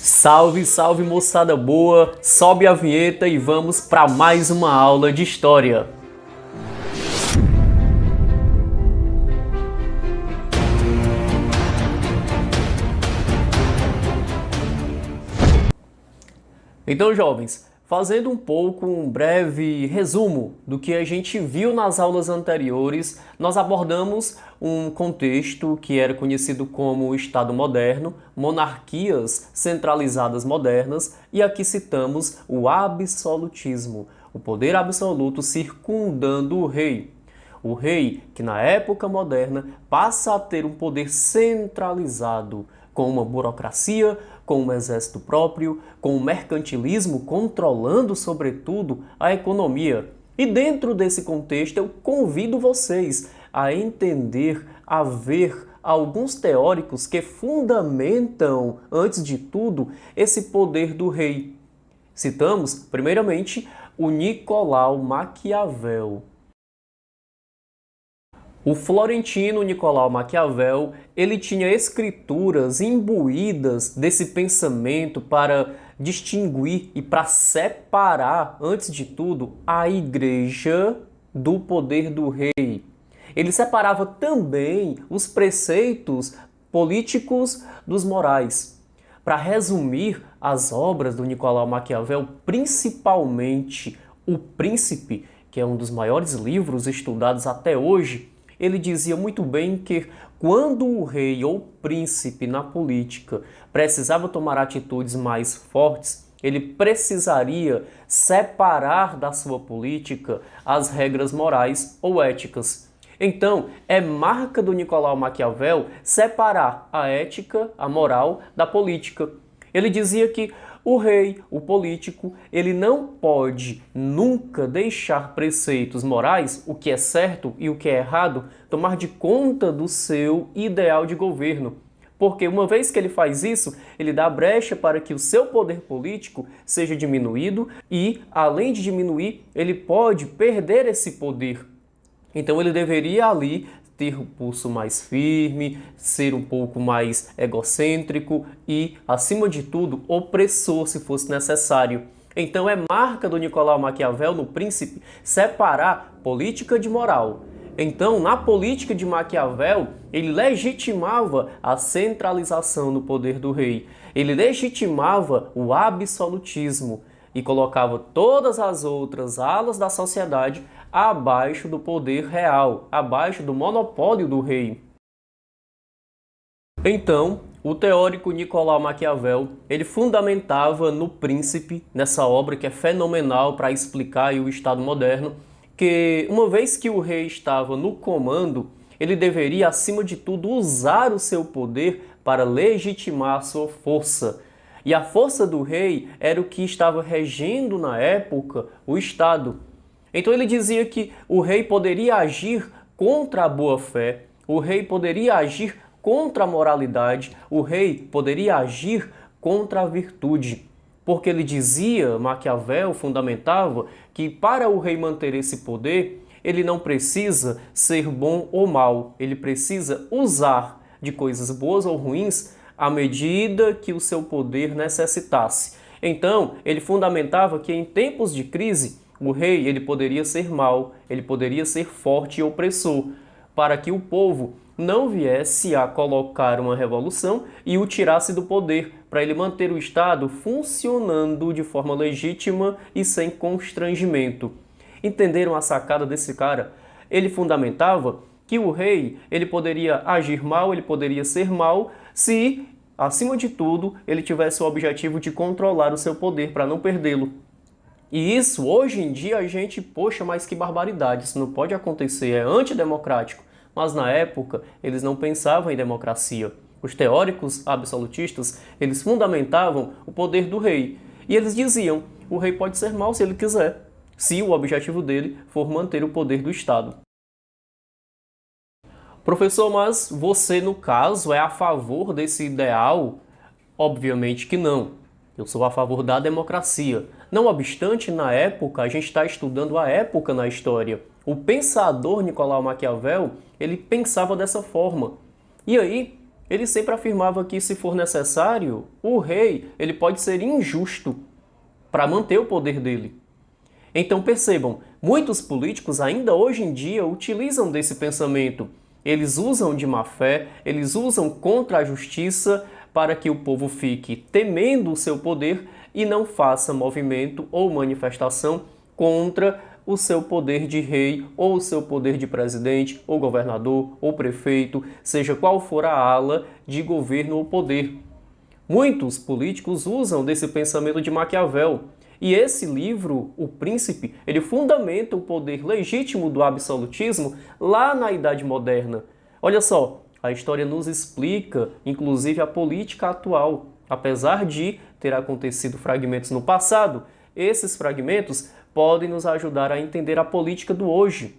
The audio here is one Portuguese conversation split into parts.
Salve, salve moçada boa, sobe a vinheta e vamos para mais uma aula de história. Então, jovens, fazendo um breve resumo do que a gente viu nas aulas anteriores, nós abordamos um contexto que era conhecido como Estado moderno, monarquias centralizadas modernas, e aqui citamos o absolutismo, o poder absoluto circundando o rei. O rei, que na época moderna passa a ter um poder centralizado, com uma burocracia, com um exército próprio, com o mercantilismo controlando, sobretudo, a economia. E dentro desse contexto, eu convido vocês a entender, a ver alguns teóricos que fundamentam, antes de tudo, esse poder do rei. Citamos, primeiramente, o Nicolau Maquiavel. O florentino Nicolau Maquiavel, ele tinha escrituras imbuídas desse pensamento para distinguir e para separar, antes de tudo, a igreja do poder do rei. Ele separava também os preceitos políticos dos morais. Para resumir as obras do Nicolau Maquiavel, principalmente O Príncipe, que é um dos maiores livros estudados até hoje, ele dizia muito bem que quando o rei ou príncipe na política precisava tomar atitudes mais fortes, ele precisaria separar da sua política as regras morais ou éticas. Então, é marca do Nicolau Maquiavel separar a ética, a moral, da política. Ele dizia que o rei, o político, ele não pode nunca deixar preceitos morais, o que é certo e o que é errado, tomar de conta do seu ideal de governo. Porque uma vez que ele faz isso, ele dá brecha para que o seu poder político seja diminuído e, além de diminuir, ele pode perder esse poder. Então ele deveria ali ter o pulso mais firme, ser um pouco mais egocêntrico e, acima de tudo, opressor se fosse necessário. Então é marca do Nicolau Maquiavel no Príncipe separar política de moral. Então, na política de Maquiavel, ele legitimava a centralização do poder do rei. Ele legitimava o absolutismo e colocava todas as outras alas da sociedade abaixo do poder real, abaixo do monopólio do rei. Então, o teórico Nicolau Maquiavel, ele fundamentava no Príncipe, nessa obra que é fenomenal para explicar o Estado moderno, que uma vez que o rei estava no comando, ele deveria, acima de tudo, usar o seu poder para legitimar a sua força. E a força do rei era o que estava regendo na época o Estado. Então ele dizia que o rei poderia agir contra a boa-fé, o rei poderia agir contra a moralidade, o rei poderia agir contra a virtude. Porque ele dizia, Maquiavel fundamentava, que para o rei manter esse poder, ele não precisa ser bom ou mal, ele precisa usar de coisas boas ou ruins à medida que o seu poder necessitasse. Então, ele fundamentava que em tempos de crise, o rei ele poderia ser mau, ele poderia ser forte e opressor, para que o povo não viesse a colocar uma revolução e o tirasse do poder, para ele manter o Estado funcionando de forma legítima e sem constrangimento. Entenderam a sacada desse cara? Ele fundamentava que o rei ele poderia agir mal, ele poderia ser mau, se, acima de tudo, ele tivesse o objetivo de controlar o seu poder para não perdê-lo. E isso, hoje em dia, a gente, poxa, mas que barbaridade, isso não pode acontecer, é antidemocrático. Mas na época, eles não pensavam em democracia. Os teóricos absolutistas, eles fundamentavam o poder do rei. E eles diziam, o rei pode ser mau se ele quiser, se o objetivo dele for manter o poder do Estado. Professor, mas você, no caso, é a favor desse ideal? Obviamente que não. Eu sou a favor da democracia. Não obstante, na época, a gente está estudando a época na história. O pensador Nicolau Maquiavel, ele pensava dessa forma. E aí, Ele sempre afirmava que, se for necessário, o rei ele pode ser injusto para manter o poder dele. Então percebam, muitos políticos ainda hoje em dia utilizam desse pensamento. Eles usam de má fé, eles usam contra a justiça para que o povo fique temendo o seu poder e não faça movimento ou manifestação contra o seu poder de rei ou o seu poder de presidente ou governador ou prefeito, seja qual for a ala de governo ou poder. Muitos políticos usam desse pensamento de Maquiavel. E esse livro, O Príncipe, ele fundamenta o poder legítimo do absolutismo lá na Idade Moderna. Olha só, a história nos explica, inclusive, a política atual. Apesar de ter acontecido fragmentos no passado, esses fragmentos podem nos ajudar a entender a política do hoje.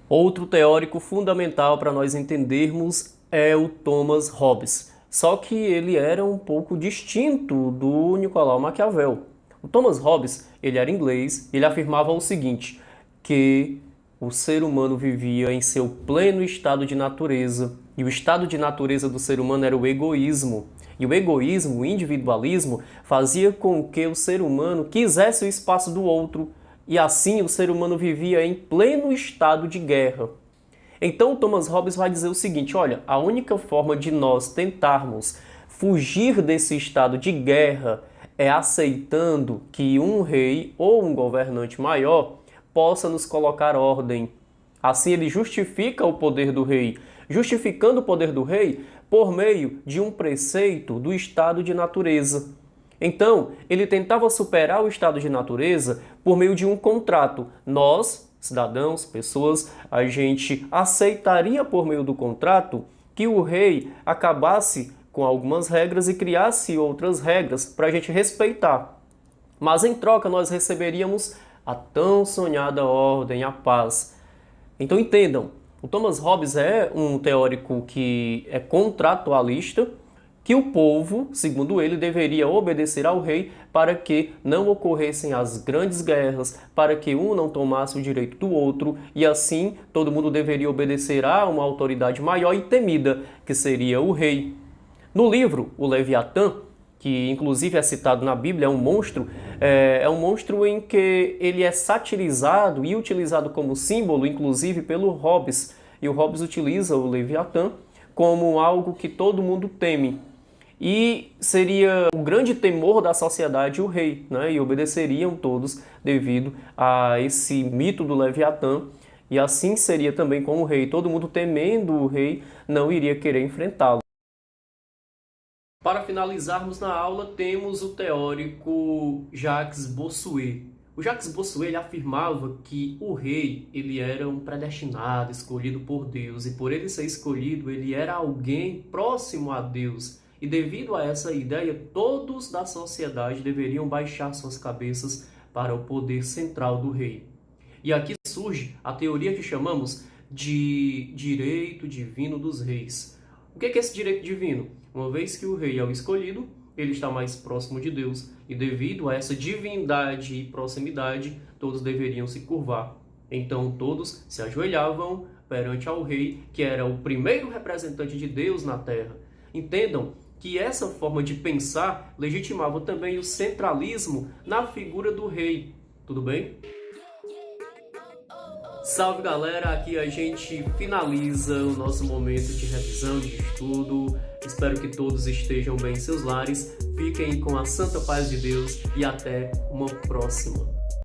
Outro teórico fundamental para nós entendermos é o Thomas Hobbes. Só que ele era um pouco distinto do Nicolau Maquiavel. O Thomas Hobbes, ele era inglês, ele afirmava o seguinte, que o ser humano vivia em seu pleno estado de natureza, e o estado de natureza do ser humano era o egoísmo. E o egoísmo, o individualismo, fazia com que o ser humano quisesse o espaço do outro, e assim o ser humano vivia em pleno estado de guerra. Então Thomas Hobbes vai dizer o seguinte, olha, a única forma de nós tentarmos fugir desse estado de guerra é aceitando que um rei ou um governante maior possa nos colocar ordem. Assim ele justifica o poder do rei, justificando o poder do rei por meio de um preceito do estado de natureza. Então, ele tentava superar o estado de natureza por meio de um contrato. Nós, cidadãos, pessoas, a gente aceitaria por meio do contrato que o rei acabasse com algumas regras e criasse outras regras para a gente respeitar. Mas em troca nós receberíamos a tão sonhada ordem, a paz. Então entendam, o Thomas Hobbes é um teórico que é contratualista, que o povo, segundo ele, deveria obedecer ao rei para que não ocorressem as grandes guerras, para que um não tomasse o direito do outro, e assim todo mundo deveria obedecer a uma autoridade maior e temida, que seria o rei. No livro, o Leviatã, que inclusive é citado na Bíblia, é um monstro em que ele é satirizado e utilizado como símbolo, inclusive pelo Hobbes. E o Hobbes utiliza o Leviatã como algo que todo mundo teme. E seria o grande temor da sociedade o rei, né? E obedeceriam todos devido a esse mito do Leviatã. E assim seria também com o rei. Todo mundo temendo o rei não iria querer enfrentá-lo. Para finalizarmos na aula, temos o teórico Jacques Bossuet. O Jacques Bossuet ele afirmava que o rei ele era um predestinado, escolhido por Deus. E por ele ser escolhido, ele era alguém próximo a Deus. E devido a essa ideia, todos da sociedade deveriam baixar suas cabeças para o poder central do rei. E aqui surge a teoria que chamamos de direito divino dos reis. O que é esse direito divino? Uma vez que o rei é o escolhido, ele está mais próximo de Deus. E devido a essa divindade e proximidade, todos deveriam se curvar. Então todos se ajoelhavam perante ao rei, que era o primeiro representante de Deus na terra. Entendam que essa forma de pensar legitimava também o centralismo na figura do rei. Tudo bem? Salve galera, aqui a gente finaliza o nosso momento de revisão, de estudo. Espero que todos estejam bem em seus lares, fiquem com a santa paz de Deus e até uma próxima.